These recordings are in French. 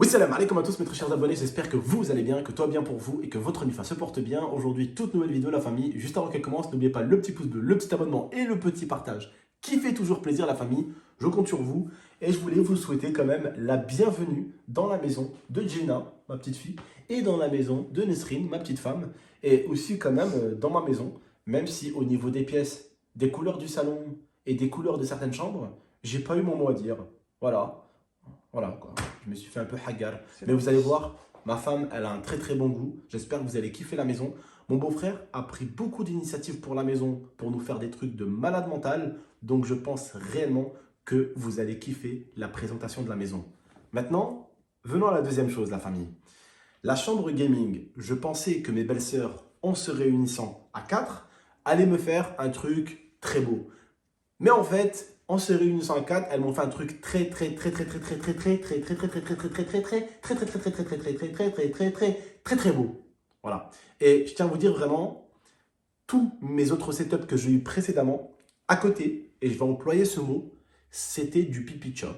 Oui, salam alaikum à tous mes très chers abonnés, j'espère que vous allez bien, que tout va bien pour vous et que votre NIFA se porte bien. Aujourd'hui, toute nouvelle vidéo la famille. Juste avant qu'elle commence, n'oubliez pas le petit pouce bleu, le petit abonnement et le petit partage qui fait toujours plaisir la famille. Je compte sur vous et je voulais vous souhaiter quand même la bienvenue dans la maison de Gina, ma petite fille, et dans la maison de Nesrine, ma petite femme, et aussi quand même dans ma maison, même si au niveau des pièces, des couleurs du salon et des couleurs de certaines chambres, j'ai pas eu mon mot à dire. Voilà quoi, je me suis fait un peu hagar. Mais vous allez voir, ma femme, elle a un très très bon goût. J'espère que vous allez kiffer la maison. Mon beau-frère a pris beaucoup d'initiatives pour la maison, pour nous faire des trucs de malade mental. Donc je pense réellement que vous allez kiffer la présentation de la maison. Maintenant, venons à la deuxième chose, la famille. La chambre gaming, je pensais que mes belles-sœurs, en se réunissant à 4, allaient me faire un truc très beau. Mais en fait, en se réunissant à 4, elles m'ont fait un truc très beau. Voilà. Et je tiens à vous dire vraiment, tous mes autres setups que j'ai eu précédemment, à côté, et je vais employer ce mot, c'était du pipi chop.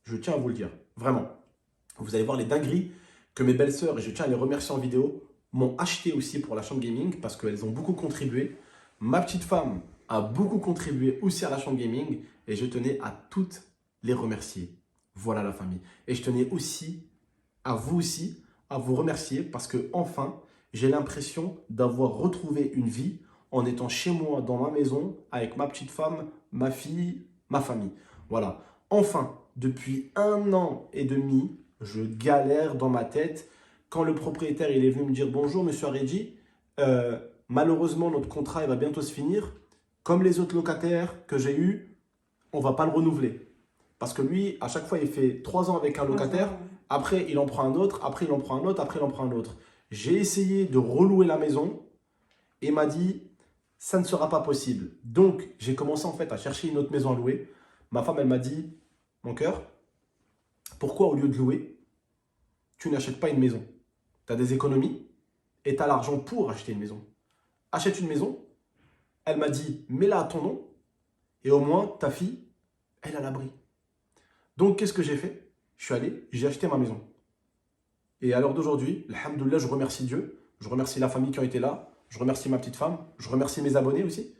Je tiens à vous le dire, vraiment. Vous allez voir les dingueries que mes belles-sœurs, et je tiens à les remercier en vidéo, m'ont acheté aussi pour la chambre gaming parce qu'elles ont beaucoup contribué. Ma petite femme a beaucoup contribué aussi à la chambre gaming et je tenais à toutes les remercier. Voilà la famille. Et je tenais aussi, à vous remercier parce que enfin, j'ai l'impression d'avoir retrouvé une vie en étant chez moi dans ma maison avec ma petite femme, ma fille, ma famille. Voilà. Enfin, depuis 1 an et demi, je galère dans ma tête. Quand le propriétaire il est venu me dire « Bonjour, monsieur Aredji, malheureusement, notre contrat il va bientôt se finir. Comme les autres locataires que j'ai eus, on ne va pas le renouveler. » Parce que lui, à chaque fois, il fait 3 ans avec un locataire. Après, il en prend un autre. Après, il en prend un autre. Après, il en prend un autre. J'ai essayé de relouer la maison et m'a dit « Ça ne sera pas possible. » Donc, j'ai commencé en fait à chercher une autre maison à louer. Ma femme, elle m'a dit « Mon cœur, pourquoi au lieu de louer, tu n'achètes pas une maison? Tu as des économies et tu as l'argent pour acheter une maison. Achète une maison. » Elle m'a dit « Mets-la à ton nom et au moins ta fille, elle a l'abri. » Donc, qu'est-ce que j'ai fait? Je suis allé, j'ai acheté ma maison. Et à l'heure d'aujourd'hui, alhamdoulilah, je remercie Dieu, je remercie la famille qui a été là, je remercie ma petite femme, je remercie mes abonnés aussi.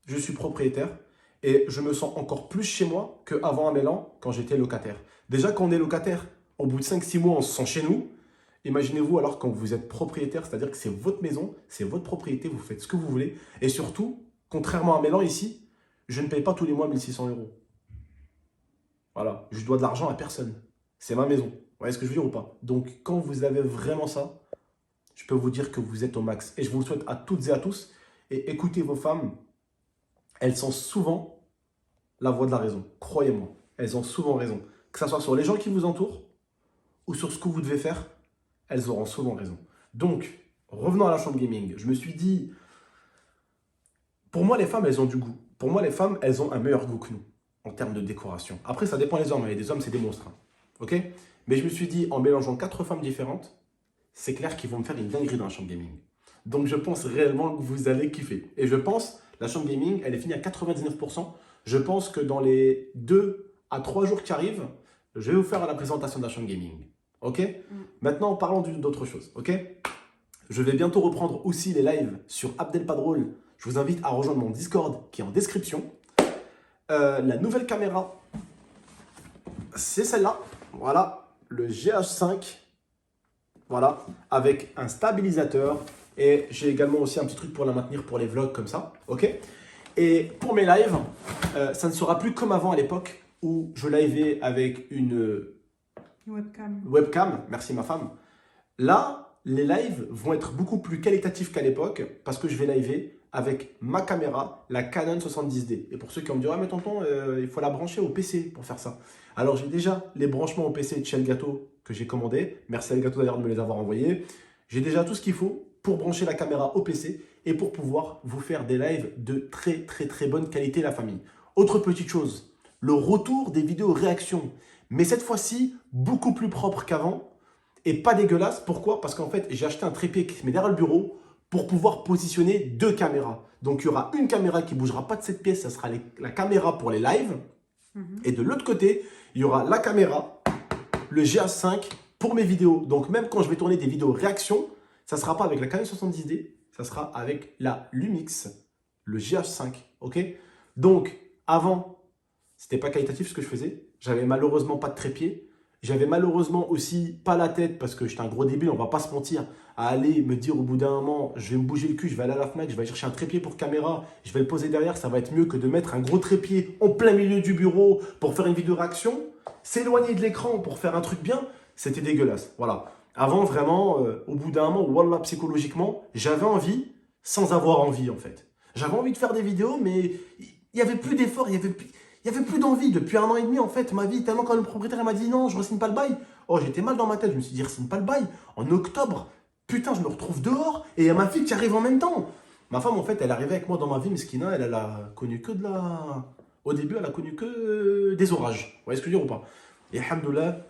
Je suis propriétaire et je me sens encore plus chez moi qu'avant un Mélan quand j'étais locataire. Déjà, quand on est locataire, au bout de 5-6 mois, on se sent chez nous. Imaginez-vous alors quand vous êtes propriétaire, c'est-à-dire que c'est votre maison, c'est votre propriété, vous faites ce que vous voulez. Et surtout, contrairement à Mélan ici, je ne paye pas tous les mois 1600 €. Voilà, je dois de l'argent à personne. C'est ma maison. Vous voyez ce que je veux dire ou pas? Donc, quand vous avez vraiment ça, je peux vous dire que vous êtes au max. Et je vous le souhaite à toutes et à tous. Et écoutez vos femmes, elles sont souvent la voix de la raison. Croyez-moi, elles ont souvent raison. Que ce soit sur les gens qui vous entourent ou sur ce que vous devez faire, elles auront souvent raison. Donc, revenons à la chambre gaming. Je me suis dit, pour moi, les femmes, elles ont du goût. Pour moi, les femmes, elles ont un meilleur goût que nous en termes de décoration. Après, ça dépend des hommes. Il y a des hommes, c'est des monstres. Hein. Ok? Mais je me suis dit, en mélangeant 4 femmes différentes, c'est clair qu'ils vont me faire une dinguerie dans la chambre gaming. Donc, je pense réellement que vous allez kiffer. Et je pense, la chambre gaming, elle est finie à 99%. Je pense que dans les 2 à 3 jours qui arrivent, je vais vous faire la présentation de la chambre gaming. Ok? Maintenant, parlons d'autre chose. Ok? Je vais bientôt reprendre aussi les lives sur Abdelpadrol. Je vous invite à rejoindre mon Discord qui est en description. La nouvelle caméra, c'est celle-là. Voilà, le GH5. Voilà, avec un stabilisateur. Et j'ai également aussi un petit truc pour la maintenir pour les vlogs comme ça. Ok? Et pour mes lives, ça ne sera plus comme avant à l'époque où je liveais avec une webcam. Merci ma femme. Là, les lives vont être beaucoup plus qualitatifs qu'à l'époque parce que je vais liver avec ma caméra, la Canon 70D. Et pour ceux qui vont me dire « Ah mais tonton, il faut la brancher au PC pour faire ça. » Alors j'ai déjà les branchements au PC de chez Elgato que j'ai commandé. Merci à Elgato d'ailleurs de me les avoir envoyés. J'ai déjà tout ce qu'il faut pour brancher la caméra au PC et pour pouvoir vous faire des lives de très bonne qualité la famille. Autre petite chose, le retour des vidéos réactions. Mais cette fois-ci, beaucoup plus propre qu'avant et pas dégueulasse. Pourquoi? Parce qu'en fait, j'ai acheté un trépied qui se met derrière le bureau pour pouvoir positionner 2 caméras. Donc, il y aura une caméra qui ne bougera pas de cette pièce, ça sera la caméra pour les lives. Et de l'autre côté, il y aura la caméra, le GH5 pour mes vidéos. Donc, même quand je vais tourner des vidéos réaction, ça ne sera pas avec la Canon 70D, ça sera avec la Lumix, le GH5. Ok? Donc, avant, c'était pas qualitatif ce que je faisais. J'avais malheureusement pas de trépied. J'avais malheureusement aussi pas la tête parce que j'étais un gros débile, on va pas se mentir, à aller me dire au bout d'un moment, je vais me bouger le cul, je vais aller à la Fnac, je vais aller chercher un trépied pour caméra, je vais le poser derrière, ça va être mieux que de mettre un gros trépied en plein milieu du bureau pour faire une vidéo réaction. S'éloigner de l'écran pour faire un truc bien, c'était dégueulasse. Voilà. Avant, vraiment, au bout d'un moment, wallah, psychologiquement, j'avais envie sans avoir envie en fait. J'avais envie de faire des vidéos, mais il n'y avait plus d'efforts, il y avait plus d'envie. Depuis 1 an et demi, en fait, ma vie, tellement quand le propriétaire m'a dit non, je ne re-signe pas le bail. Oh, j'étais mal dans ma tête. Je me suis dit, re-signe pas le bail. En octobre, putain, je me retrouve dehors et il y a ma fille qui arrive en même temps. Ma femme, en fait, elle arrivait avec moi dans ma vie, Meskina, elle a connu que de la. Au début, elle a connu que des orages. Vous voyez ce que je veux dire ou pas? Et alhamdoulilah,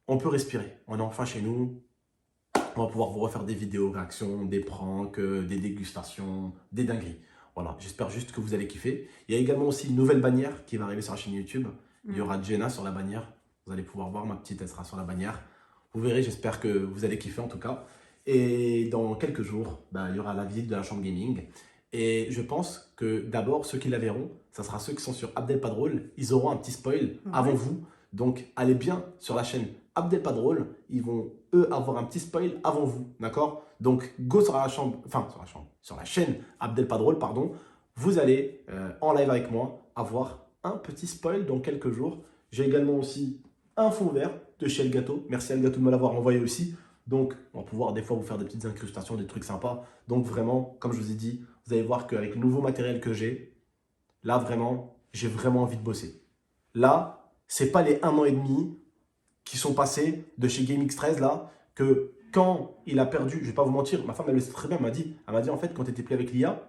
on peut respirer. On est enfin chez nous. On va pouvoir vous refaire des vidéos réactions, des pranks, des dégustations, des dingueries. Voilà, j'espère juste que vous allez kiffer. Il y a également aussi une nouvelle bannière qui va arriver sur la chaîne YouTube. Il y aura Jenna sur la bannière. Vous allez pouvoir voir, ma petite, elle sera sur la bannière. Vous verrez, j'espère que vous allez kiffer en tout cas. Et dans quelques jours, il y aura la visite de la chambre gaming. Et je pense que d'abord, ceux qui la verront, ça sera ceux qui sont sur Abdel Padrol. Ils auront un petit spoil avant vous. Donc, allez bien sur la chaîne Abdel Padrol. Ils vont, eux, avoir un petit spoil avant vous. D'accord? Donc, go sur la chambre, enfin, sur la chaîne Abdel Padrol, pardon. Vous allez, en live avec moi, avoir un petit spoil dans quelques jours. J'ai également aussi un fond vert de chez El Gâteau. Merci El Gâteau de me l'avoir envoyé aussi. Donc, on va pouvoir des fois vous faire des petites incrustations, des trucs sympas. Donc, vraiment, comme je vous ai dit, vous allez voir qu'avec le nouveau matériel que j'ai, là, vraiment, j'ai vraiment envie de bosser. Là, c'est pas les 1 an et demi qui sont passés de chez GameX13, là, que quand il a perdu, je vais pas vous mentir, ma femme, elle le sait très bien, elle m'a dit, en fait, quand tu n'étais plus avec l'IA,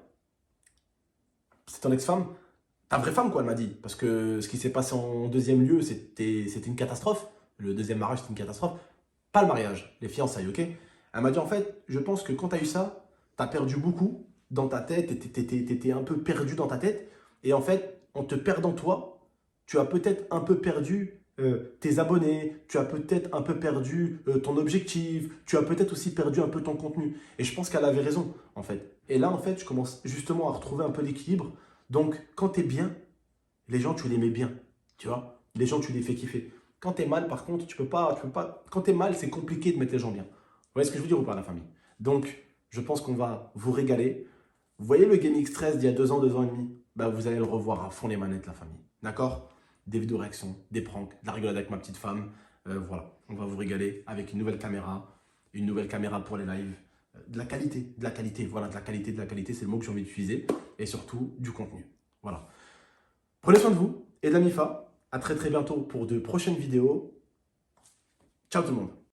c'est ton ex-femme, ta vraie femme, quoi, elle m'a dit. Parce que ce qui s'est passé en deuxième lieu, c'était une catastrophe. Le deuxième mariage, c'était une catastrophe. Pas le mariage, les fiançailles, ok? Elle m'a dit, en fait, je pense que quand tu as eu ça, tu as perdu beaucoup dans ta tête, tu étais un peu perdu dans ta tête. Et en fait, en te perdant toi, tu as peut-être un peu perdu tes abonnés, tu as peut-être un peu perdu ton objectif, tu as peut-être aussi perdu un peu ton contenu. Et je pense qu'elle avait raison, en fait. Et là, en fait, je commence justement à retrouver un peu l'équilibre. Donc, quand tu es bien, les gens, tu les mets bien, tu vois. Les gens, tu les fais kiffer. Quand tu es mal, par contre, tu peux pas. Quand tu es mal, c'est compliqué de mettre les gens bien. Vous voyez ce que je veux dire ou pas, la famille? Donc, je pense qu'on va vous régaler. Vous voyez le GameX 13 d'il y a 2 ans et demi? Vous allez le revoir à fond les manettes, la famille. D'accord? Des vidéos réactions, des pranks, de la rigolade avec ma petite femme. Voilà, on va vous régaler avec une nouvelle caméra pour les lives. De la qualité, voilà, de la qualité, c'est le mot que j'ai envie d'utiliser. Et surtout, du contenu. Voilà. Prenez soin de vous et de la MIFA. À très très bientôt pour de prochaines vidéos. Ciao tout le monde.